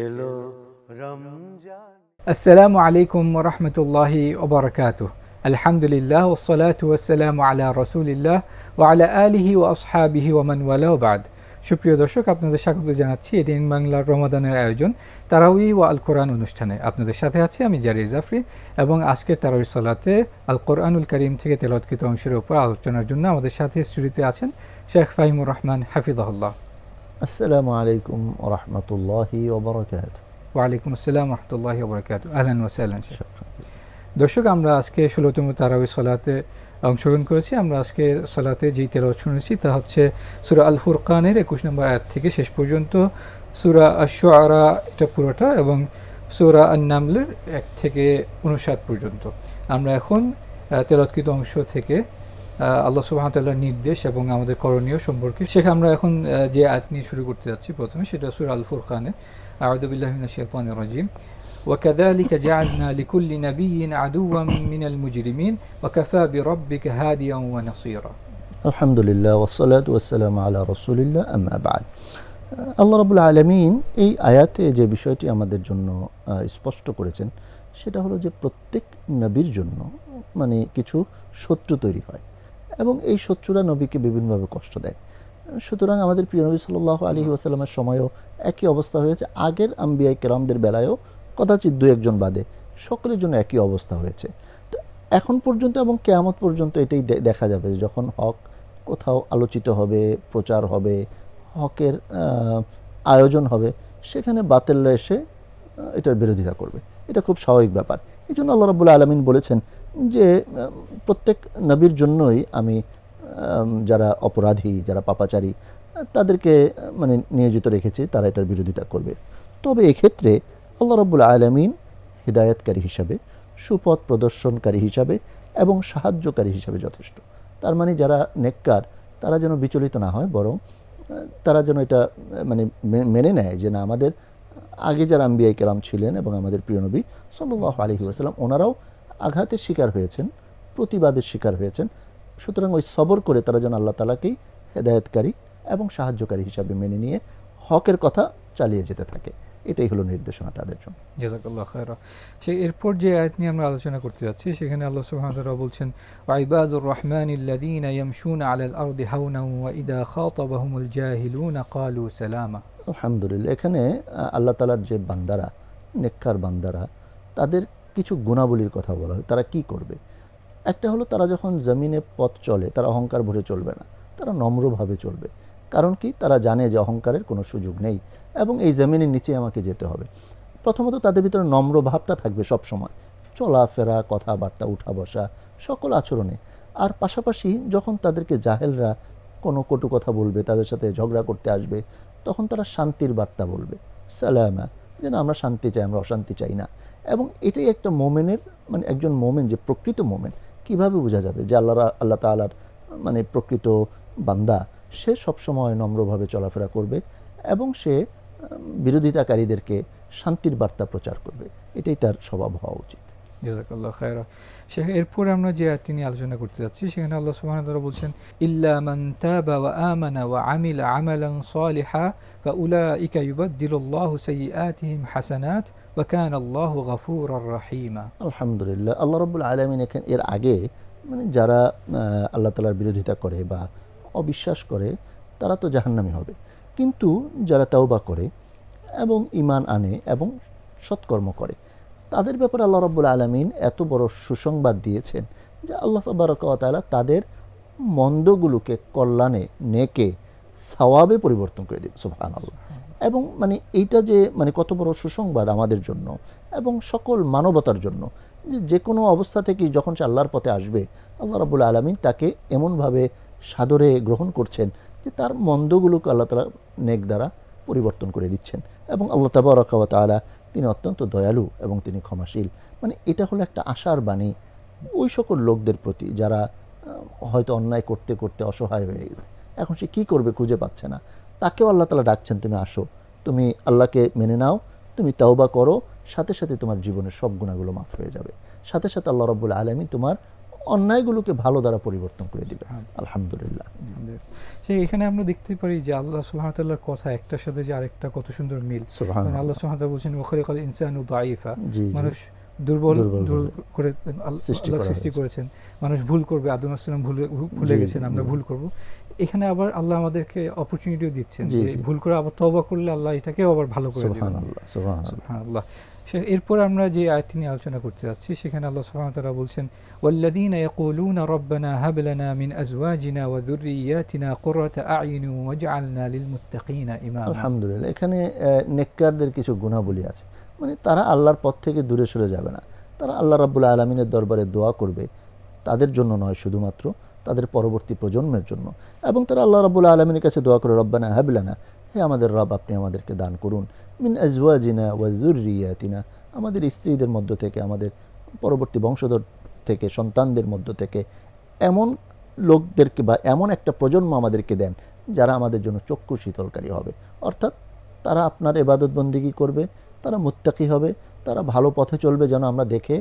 এলো রমজান। আসসালামু আলাইকুম ওয়া রাহমাতুল্লাহি ওয়া বারাকাতুহু। আলহামদুলিল্লাহ ওয়াসসালাতু ওয়াসসালামু আলা রাসূলিল্লাহ ওয়া আলা আলিহি ওয়া আসহাবিহি ওয়া মান ওয়ালা ওয়া বা'দ। সুপ্রিয় দর্শক, আপনাদের স্বাগত জানাচ্ছি এডিএন বাংলার রমাদানের আয়োজন তারাউই ওয়া আল কোরআন অনুষ্ঠানে। আপনাদের সাথে আছি আমি জারির জাফরি এবং আজকের তারাউই সালাতে আল কোরআনুল কারীম থেকে তেলাওয়াতকৃত অংশের উপর আলোচনার জন্য আমাদের সাথে স্টুডিওতে আছেন শেখ ফাহিমুর রহমান হাফিজাহুল্লাহ। আসসালামু আলাইকুম ওয়া রাহমাতুল্লাহি ওয়া বারাকাতুহু। ওয়া আলাইকুম আসসালাম ওয়া রাহমাতুল্লাহি ওয়া বারাকাতুহু। আহলান ওয়া সাহলান শেখ। দর্শক, আমরা আজকে ১৬তম তারাউই সালাতে অংশগ্রহণ করেছি। আমরা আজকে সালাতে যেই তেলাওয়াত শুনেছি তা হচ্ছে সূরা আল ফুরকানের ২১ নম্বর আয়াত থেকে শেষ পর্যন্ত, সূরা আশ-শুআরা এটা পুরোটা এবং সূরা আন-নামলের ১ থেকে ৫৯ পর্যন্ত। আমরা এখন তেলাওয়াতকৃত অংশ থেকে আল্লাহ সুবহানাহু ওয়া তাআলার নির্দেশ এবং আমাদের করণীয় সম্পর্কে শেখ আমরা এখন যে আয়াত নিয়ে শুরু করতে যাচ্ছি প্রথমে, সেটা সূরা আল ফুরকানে। আউযু বিল্লাহি মিনাশ শাইতানির রাজিম। وكذلك جعلنا لكل نبي عدوا من المجرمين وكفى بربك هاديا ونصيرا। আলহামদুলিল্লাহ ওয়াসসালাতু ওয়াসসালামু আলা রাসূলিল্লাহ, আম্মা বা'দ। আল্লাহ রাব্বুল আলামিন এই আয়াতে যে বিষয়টি আমাদের জন্য স্পষ্ট করেছেন সেটা হলো যে প্রত্যেক নবীর জন্য মানে কিছু শত্রু তৈরি হয় এবং এই শত্রুরা নবীকে বিভিন্নভাবে কষ্ট দেয়। সুতরাং আমাদের প্রিয় নবী সাল্লাল্লাহু আলাইহি ওয়াসাল্লামের সময়ও একই অবস্থা হয়েছে। আগের আম্বিয়া কেরামদের বেলায়ও কদাচিৎ দু একজন বাদে সকলের জন্য একই অবস্থা হয়েছে। তো এখন পর্যন্ত এবং কিয়ামত পর্যন্ত এটাই দেখা যাবে, যখন হক কোথাও আলোচিত হবে, প্রচার হবে, হকের আয়োজন হবে, সেখানে বাতিলরা এসে এটার বিরোধিতা করবে। এটা খুব স্বাভাবিক ব্যাপার। এই জন্য আল্লাহ রাব্বুল আলামিন বলেছেন যে প্রত্যেক নবীর জন্যই আমি যারা অপরাধী, যারা পাপাচারী, তাদেরকে মানে নিয়োজিত রেখেছি, তারা এটার বিরোধিতা করবে। তবে এক্ষেত্রে আল্লাহ রাব্বুল আলামিন হিদায়াতকারী হিসাবে, সুপথ প্রদর্শনকারী হিসাবে এবং সাহায্যকারী হিসাবে যথেষ্ট। তার মানে যারা নেককার তারা যেন বিচলিত না হয়, বরং তারা যেন এটা মানে মেনে নেয় যে না, আমাদের আগে যারা আম্বিয়া কেরাম ছিলেন এবং আমাদের প্রিয় নবী সাল্লাল্লাহু আলাইহি ওয়াসাল্লাম ওনারাও আঘাতের শিকার হয়েছেন, প্রতিবাদের শিকার হয়েছেন। সুতরাং ওই সবর করে তারা যেন আল্লাহ তাআলাকেই হেদায়েতকারী এবং সাহায্যকারী হিসাবে মেনে নিয়ে হকের কথা চালিয়ে যেতে থাকে। এটাই হলো নির্দেশনা তাদের জন্য। জাযাকাল্লাহু খায়রা। এরপর যে আয়াত নিয়ে আমরা আলোচনা করতে যাচ্ছি সেখানে আল্লাহ সুবহানাহু ওয়া তাআলা বলছেন, ওয়া ইবাদুর রহমানিল্লাযীনা ইয়ামশুনা আলাল আরদি হাওনান ওয়া ইযা খাতাবাহুমুল জাহিলুনা ক্বালু সালামা। আলহামদুলিল্লাহ, এখানে আল্লাহ তাআলার যে বান্দারা, নেককার বান্দারা, তাদের কিছু গুণাবলীর কথা বলা হয়। তারা কি করবে? একটা হলো, তারা যখন জমিনে পথ চলে তারা অহংকার ভরে চলবে না, তারা নম্রভাবে চলবে। কারণ কি? তারা জানে যে অহংকারের কোনো সুযোগ নেই এবং এই জমিনের নিচে আমাকে যেতে হবে। প্রথমত তাদের ভিতরে নম্র ভাবটা থাকবে সব সময়, চলাফেরা, কথাবার্তা, উঠা বসা, সকল আচরণে। আর পাশাপাশি যখন তাদেরকে জাহেলরা কোনো কটু কথা বলবে, তাদের সাথে ঝগড়া করতে আসবে, তখন তারা শান্তির বার্তা বলবে, সালামা, যেন আমরা শান্তি চাই, আমরা অশান্তি চাই না। এবং এটাই একটা মোমেনের মানে একজন মোমেন যে প্রকৃত মোমেন, কিভাবে বোঝা যাবে যে আল্লাহ তাআলার মানে প্রকৃত বান্দা? সে সবসময় নম্রভাবে চলাফেরা করবে এবং সে বিরোধিতাকারীদেরকে শান্তির বার্তা প্রচার করবে। এটাই তার স্বভাব হওয়া উচিত। জাযাকাল্লাহু খায়রা। এরপর আমরা যে আয়াতটি নিয়ে আলোচনা করতে যাচ্ছি সেখানে আল্লাহ সুবহানাহু ওয়া তাআলা বলছেন, ইল্লা মান তাবা ওয়া আমানা ওয়া আমিলা আমালান সালিহা ফাউলাইকা ইউবাদদিলুল্লাহু সাইয়্যাতিহিম হাসানাত ওয়া কানাল্লাহু গফুরার রহিমা। আলহামদুলিল্লাহ, আল্লাহ রাব্বুল আলামিন এখানে এর আগে মানে যারা আল্লাহ তাআলার বিরোধিতা করে বা অবিশ্বাস করে তারা তো জাহান্নামী হবে, কিন্তু যারা তাওবা করে এবং ঈমান আনে এবং সৎকর্ম করে তাদের ব্যাপারে আল্লাহ রাব্বুল আলামিন এত বড় সুসংবাদ দিয়েছেন যে আল্লাহ তাবারaka ওয়া তাআলা তাদের মন্দগুলোকে কল্যাণে, নেকে, সওয়াবে পরিবর্তন করে দেবে। সুবহানাল্লাহ। এবং মানে এইটা যে মানে কত বড় সুসংবাদ আমাদের জন্য এবং সকল মানবতার জন্য, যে কোনো অবস্থা থেকে যখন সে আল্লাহর পথে আসবে আল্লাহ রাব্বুল আলামিন তাকে এমনভাবে সাদরে গ্রহণ করছেন যে তার মন্দগুলোকে আল্লাহ তাআলা নেক দ্বারা পরিবর্তন করে দিচ্ছেন। এবং আল্লাহ তাবারাকা ওয়া তাআলা তিনি অত্যন্ত দয়ালু এবং তিনি ক্ষমাশীল। মানে এটা হলো একটা আশার বাণী ওই সকল লোকদের প্রতি যারা হয়তো অন্যায় করতে করতে অসহায় হয়ে গেছে, এখন সে কী করবে খুঁজে পাচ্ছে না। তাকেও আল্লাহ তাআলা ডাকছেন, তুমি আসো, তুমি আল্লাহকে মেনে নাও, তুমি তাওবা করো, সাথে সাথে তোমার জীবনের সব গুনাহগুলো মাফ হয়ে যাবে। সাথে সাথে আল্লাহ রাব্বুল আলামিন তোমার অন্যায়গুলোকে ভালো দ্বারা পরিবর্তন করে দিবেন। আলহামদুলিল্লাহ। সেই এখানে আমরা দেখতে পারি যে আল্লাহ সুবহানাহু ওয়া তাআলার কথা একটার সাথে যে আরেকটা কত সুন্দর মিল। সুবহানাল্লাহ। আল্লাহ সুবহানাহু ওয়া তাআলা বলছেন ওয়াখালিকাল ইনসানু দাঈফা, জি, জি। মানুষ দুর্বল দুর্বল করে সৃষ্টি আল্লাহ করা সৃষ্টি হয়েছে। করেছেন। মানুষ ভুল করবে, আদম আলাইহিস সালাম ভুলে জি, গেছেন, জি, আমরা জি। ভুল করব। এখানে আবার আল্লাহ আমাদেরকে অপরচুনিটিও দিচ্ছেন জি, যে জি। ভুল করে আবার তওবা করলে আল্লাহ এটাকেও আবার ভালো করে দিবেন। সুবহানাল্লাহ, সুবহানাল্লাহ। সুবহানাল্লাহ। এরপর আমরা যে আয়াতটি নিয়ে আলোচনা করতে যাচ্ছি সেখানে আল্লাহ সুবহানাহু ওয়া তাআলা বলছেন ওয়াল্লাযীনা ইয়াকুলুনা রাব্বানা হাব লানা মিন আজওয়াজিনা ওয়া যুররিয়্যাতিনা কুররাতা আ'ইউন ওয়াজ'আলনা লিল মুত্তাকিনা ইমামা। আলহামদুলিল্লাহ। এখানে নেককারদের কিছু গুণাবলী আছে, মানে তারা আল্লাহর পথ থেকে দূরে সরে যাবে না, তারা আল্লাহ রাব্বুল আলামিনের দরবারে দোয়া করবে, তাদের জন্য নয় শুধুমাত্র, তাদের পরবর্তী প্রজন্মের জন্য। এবং তারা আল্লাহ রাব্বুল আলামিনের কাছে দোয়া করে রব্বানা হাব লানা, হে আমাদের রব আপনি আমাদেরকে দান করুন, মিন আজওয়াজিনা ওয়া যুররিয়াতিনা, আমাদের স্ত্রীদের মধ্য থেকে, আমাদের পরবর্তী বংশধর থেকে, সন্তানদের মধ্য থেকে এমন লোকদেরকে বা এমন একটা প্রজন্ম আমাদেরকে দেন যারা আমাদের জন্য চক্ষু শীতলকারী হবে। অর্থাৎ তারা আপনার ইবাদত বন্দেগী করবে, তারা মুত্তাকি হবে, তারা ভালো পথে চলবে, যেন আমরা দেখে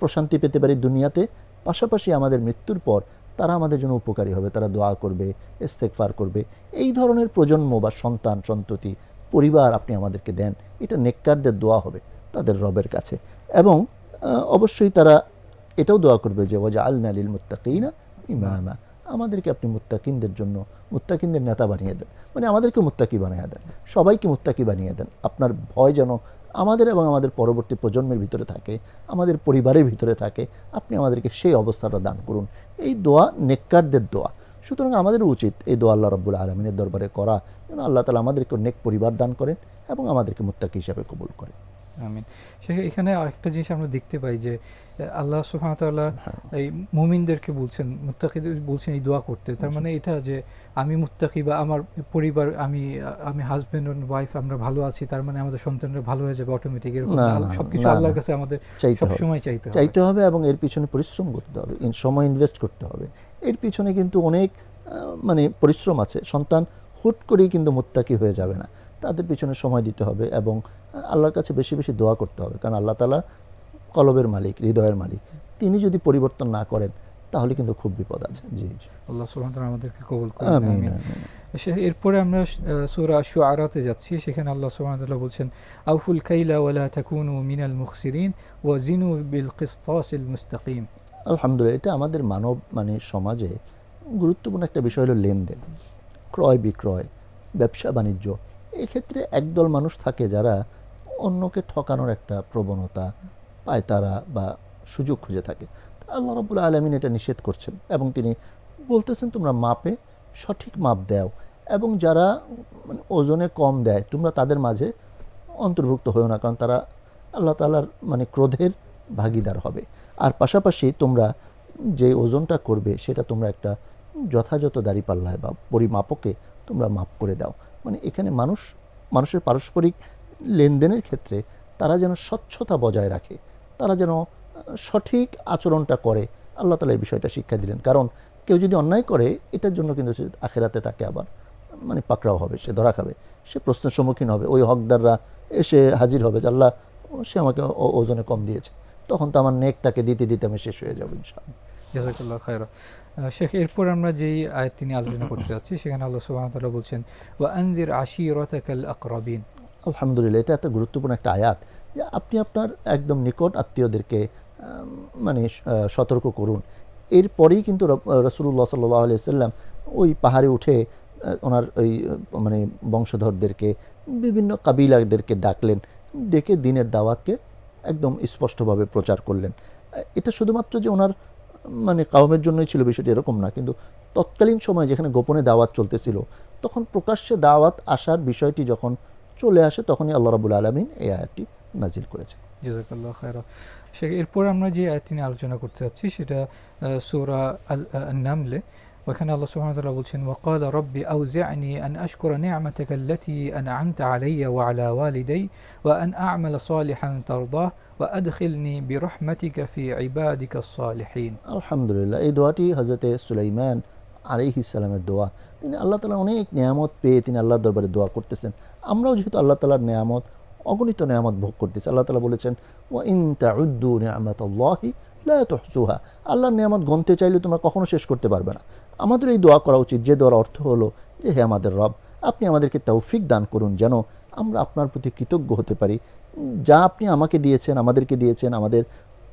প্রশান্তি পেতে পারি দুনিয়াতে, পাশাপাশি আমাদের মৃত্যুর পর তারা আমাদের জন্য উপকারী হবে, তারা দোয়া করবে, ইস্তেগফার করবে। এই ধরনের প্রজন্ম বা সন্তান সন্ততি পরিবার আপনি আমাদেরকে দেন, এটা নেককারদের দোয়া হবে তাদের রবের কাছে। এবং অবশ্যই তারা এটাও দোয়া করবে যে ওয়াজআলনা লিল মুত্তাকিনা ইমামা, আমাদেরকে আপনি মুত্তাকিনদের জন্য, মুত্তাকিনদের নেতা বানিয়ে দেন, মানে আমাদেরকে মুত্তাকি বানিয়ে দেন, সবাইকে মুত্তাকি বানিয়ে দেন। আপনার ভয় যেন আমাদের এবং আমাদের পরবর্তী প্রজন্মের ভিতরে থাকে, আমাদের পরিবারের ভিতরে থাকে, আপনি আমাদেরকে সেই অবস্থাটা দান করুন। এই দোয়া নেককারদের দোয়া। সুতরাং আমাদের উচিত এই দোয়া আল্লাহ রাব্বুল আলামিনের দরবারে করা, যেন আল্লাহ তাআলা আমাদেরকে নেক পরিবার দান করেন এবং আমাদেরকে মুত্তাকি হিসাবে কবুল করেন। আমিন। এখানে আরেকটা জিনিস আমরা দেখতে পাই যে আল্লাহ সুবহানাহু ওয়া তাআলা এই মুমিনদেরকে বলছেন, মুত্তাকিদের বলছেন এই দোয়া করতে। তার মানে এটা যে আমি মুত্তাকি বা আমার পরিবার, আমি হাজবেন্ড এন্ড ওয়াইফ আমরা ভালো আছি, তার মানে আমাদের সন্তানরা ভালো হয়ে যাবে অটোমেটিক, এরকম সবকিছু আল্লাহর কাছে আমাদের সবসময় চাইতে হবে এবং এর পিছনে পরিশ্রম করতে হবে, সময় ইনভেস্ট করতে হবে। এর পিছনে কিন্তু অনেক মানে পরিশ্রম আছে। সন্তান হুট করেই কিন্তু মুত্তাকি হয়ে যাবে না, তাদের পিছনে সময় দিতে হবে এবং আল্লাহর কাছে বেশি বেশি দোয়া করতে হবে, কারণ আল্লাহ তাআলা কলবের মালিক, হৃদয়ের মালিক। তিনি যদি পরিবর্তন না করেন তাহলে কিন্তু খুব বিপদ আছে। জি, আল্লাহ সুবহানাহু ওয়া তাআলা আমাদেরকে কবুল করুন। আমিন। এরপরে আমরা সূরা শুআরাতে যাচ্ছি, সেখানে আল্লাহ সুবহানাহু ওয়া তাআলা বলছেন আউফুল কাইলা ওয়া লা তাকুনু মিনাল মুখসিরিন ওয়া জিনু বিল কিসতাসিল মুস্তাকিম। আলহামদুলিল্লাহ। এটা আমাদের মানব মানে সমাজে গুরুত্বপূর্ণ একটা বিষয় হলো লেনদেন, ক্রয় বিক্রয়, ব্যবসা বাণিজ্য। এক্ষেত্রে একদল মানুষ থাকে যারা অন্যকে ঠকানোর একটা প্রবণতা পায়, তারা বা সুযোগ খুঁজে থাকে। আল্লাহ রাব্বুল আলামিন এটা নিষেধ করছেন এবং তিনি বলতেছেন তোমরা মাপে সঠিক মাপ দাও, এবং যারা মানে ওজনে কম দেয় তোমরা তাদের মাঝে অন্তর্ভুক্ত হও না, কারণ তারা আল্লাহ তাআলার মানে ক্রোধের ভাগীদার হবে। আর পাশাপাশি তোমরা যে ওজনটা করবে সেটা তোমরা একটা যথাযথ দাঁড়িপাল্লায় বা পরিমাপকে তোমরা মাপ করে দাও। মানে এখানে মানুষের পারস্পরিক লেনদেনের ক্ষেত্রে তারা যেন স্বচ্ছতা বজায় রাখে, তারা যেন সঠিক আচরণটা করে। আল্লাহ তাআলা এই বিষয়টা শিক্ষা দিলেন, কারণ কেউ যদি অন্যায় করে এটার জন্য কিন্তু আখিরাতে তাকে আবার মানে পাকড়াও হবে, সে ধরা খাবে, সে প্রশ্নের সম্মুখীন হবে। ওই হকদাররা এসে হাজির হবে যে আল্লাহ সে আমাকে ওজনে কম দিয়েছে, তখন তো আমার নেক তাকে দিতে দিতে আমি শেষ হয়ে যাবো ইনশাআল্লাহ। জাযাকাল্লাহু খায়রা। শেখ, এরপর আমরা যেই আয়াতটি নিয়ে আলোচনা করতে যাচ্ছি সেখানে আল্লাহ সুবহানাহু ওয়া তাআলা বলছেন ওয়া আনজির আশীরাতাকাল আকরাবিন। আলহামদুলিল্লাহ। এটা একটা গুরুত্বপূর্ণ একটা আয়াত যে আপনি আপনার একদম নিকট আত্মীয়দেরকে মানে সতর্ক করুন। এরপরেই কিন্তু রাসূলুল্লাহ সাল্লাল্লাহু আলাইহি ওয়াসাল্লাম ওই পাহাড়ে উঠে ওনার ওই মানে বংশধরদেরকে, বিভিন্ন কাবিলাদেরকে ডাকলেন, ডেকে দ্বীনের দাওয়াতকে একদম স্পষ্টভাবে প্রচার করলেন। এটা শুধুমাত্র যে ওনার মানে কাওমের জন্যই ছিল বিষয়টি এরকম না, কিন্তু তৎকালীন সময় যেখানে গোপনে দাওয়াত চলতেছিল তখন প্রকাশ্যে দাওয়াত আসার বিষয়টি যখন চলে আসে তখনই আল্লাহ রাব্বুল আলামিন এই আয়াতটি নাজিল করেছে। জাযাকাল্লাহু খায়রা। এরপর আমরা যে আয়াতটি নিয়ে আলোচনা করতে যাচ্ছি সেটা সূরা আন-নামলে। ওখানে আল্লাহ সুবহানাহু ওয়া তাআলা বলছেন ওয়াকালা রাব্বি আউজি'নি আন আশকুরা নি'মাতাকা আল্লাতী আন'আমতা আলাইয়া ওয়া আলা ওয়ালিদাই ওয়া আন আ'মালা সালিহান তারদাহ ওয়া আদখিলনি বিরহমাতিকা ফি ইবাদিকাস সালিহিন। আলহামদুলিল্লাহ। এই দোয়াটি হযরতে সুলাইমান আলাইহিস সালামের দোয়া। তিনি আল্লাহ তাআলার অনেক নিয়ামত পেয়ে তিনি আল্লাহর দরবারে দোয়া করতেছেন। আমরাও যেহেতু আল্লাহ তাআলার নিয়ামত অগণিত নেয়ামত ভোগ করতেছে। আল্লাহ তাআলা বলেছেন ওয়া ইন তাউদ্দু নি'মাতাল্লাহি লা তুহসুহা, আল্লাহর নেয়ামত গণতে চাইলে তোমরা কখনো শেষ করতে পারবে না। আমাদের এই দোয়া করা উচিত, যে দোয়ার অর্থ হলো যে হে আমাদের রব, আপনি আমাদেরকে তৌফিক দান করুন যেন আমরা আপনার প্রতি কৃতজ্ঞ হতে পারি। যা আপনি আমাকে দিয়েছেন, আমাদেরকে দিয়েছেন, আমাদের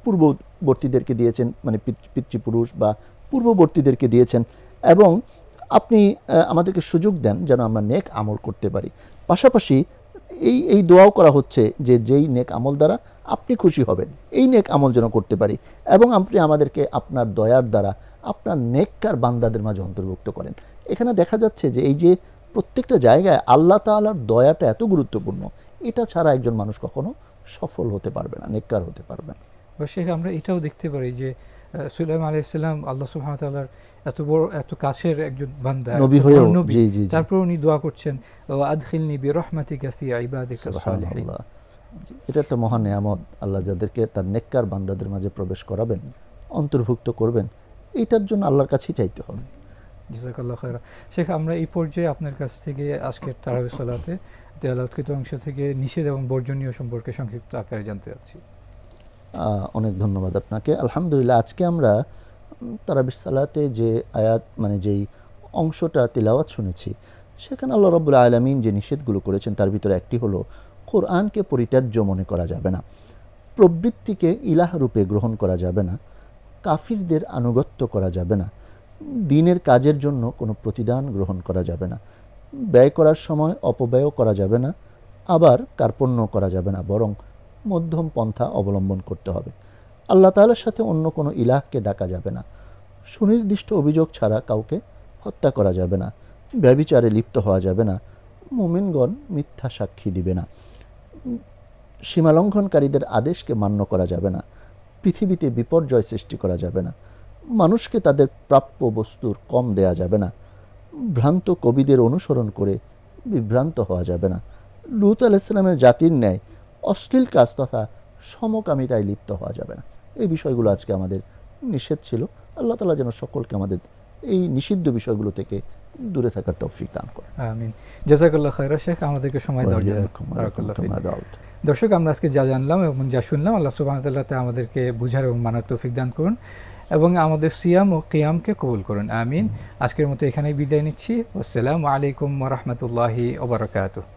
পূর্ববর্তীদেরকে দিয়েছেন, মানে পিতৃপুরুষ বা পূর্ববর্তীদেরকে দিয়েছেন, এবং আপনি আমাদেরকে সুযোগ দেন যেন আমরা নেক আমল করতে পারি। পাশাপাশি এই দোয়াও করা হচ্ছে যে যেই নেক আমল দ্বারা আপনি খুশি হবেন, এই নেক আমল যেন করতে পারি, এবং আপনি আমাদেরকে আপনার দয়ার দ্বারা আপনার নেককার বান্দাদের মাঝে অন্তর্ভুক্ত করেন। এখানে দেখা যাচ্ছে যে এই যে প্রত্যেকটা জায়গায় আল্লাহ তাআলার দয়াটা এত গুরুত্বপূর্ণ, এটা ছাড়া একজন মানুষ কখনো সফল হতে পারবে না, নেককার হতে পারবে না। শেখ আমরা এটাও দেখতে পারি যে সুলাইমান আলাইহিস সালাম আল্লাহ সুবহানাহু ওয়া তাআলার এত বড় এত কাছের একজন বান্দা, নবী হয়েও, নবী, জি জি, তারপর উনি দোয়া করছেন ওয়া আদখিলনি বিরহমাতিকা ফি ইবাদিকা সালিহিন। সুবহানাল্লাহ, এটা একটা মহান নিয়ামত। আল্লাহ যাদেরকে তার নেককার বান্দাদের মাঝে প্রবেশ করাবেন, অন্তর্ভুক্ত করবেন, এইটার জন্য আল্লাহর কাছেই চাইতে হবে। জাযাকাল্লাহু খায়রা। শেখ আমরা এই পর্যায়ে আপনার কাছ থেকে আজকের তারাবির সালাতে তেলাওয়াতকৃত অংশ থেকে নিষেধ এবং বর্জনীয় সম্পর্কে সংক্ষিপ্ত আকারে জানতে চাচ্ছি। অনেক ধন্যবাদ আপনাকে। আলহামদুলিল্লাহ, আজকে আমরা তারাবির সালাতে যে আয়াত, মানে যেই অংশটা তিলাওয়াত শুনেছি, সেখানে আল্লাহ রাব্বুল আলামিন যে নিষেধগুলো করেছেন তার ভিতরে একটি হলো কোরআনকে পরিত্যাজ্য মনে করা যাবে না, প্রবৃত্তিকে ইলাহ রূপে গ্রহণ করা যাবে না, কাফিরদের আনুগত্য করা যাবে না, দ্বীনের কাজের জন্য কোনো প্রতিদান গ্রহণ করা যাবে না, ব্যয় করার সময় অপব্যয় করা যাবে না, আবার কার্পণ্য করা যাবে না, বরং মধ্যম পন্থা অবলম্বন করতে হবে। আল্লাহ তাআলার সাথে অন্য কোনো ইলাহকে ডাকা যাবে না, সুনির্দিষ্ট অভিযোগ ছাড়া কাউকে হত্যা করা যাবে না, ব্যভিচারে লিপ্ত হওয়া যাবে না, মুমিনগণ মিথ্যা সাক্ষী দিবে না, সীমালঙ্ঘনকারীদের আদেশকে মান্য করা যাবে না, পৃথিবীতে বিপর্যয় সৃষ্টি করা যাবে না, মানুষকে তাদের প্রাপ্য বস্তুর কম দেয়া যাবে না, ভ্রান্ত কবিদের অনুসরণ করে বিভ্রান্ত হওয়া যাবে না, লূত আলাইহিস সালামের জাতির ন্যায় অশ্লীল কাজ তথা সমকামিতায় লিপ্ত হওয়া যাবে না। এই বিষয়গুলো আজকে আমাদের নিষেধ ছিল। আল্লাহ তাআলা যেন সকলকে আমাদের এই নিষিদ্ধ বিষয়গুলো থেকে দূরে থাকার তৌফিক দান করেন। আমিন। জাযাকাল্লাহু খায়রা শেখ, আমাদেরকে সময় দেওয়ার জন্য। বারাকাল্লাহু ফিক। দর্শক, আমরা আজকে যা জানলাম এবং যা শুনলাম, আল্লাহ সুবহানাহু ওয়া তাআলা তা আমাদেরকে বুঝার এবং মানার তৌফিক দান করুন এবং আমাদের সিয়াম ও কিয়ামকে কবুল করুন। আমিন। আজকের মতো এখানেই বিদায় নিচ্ছি। আসসালামু আলাইকুম ওয়া রাহমাতুল্লাহি ওয়া বারাকাতুহু।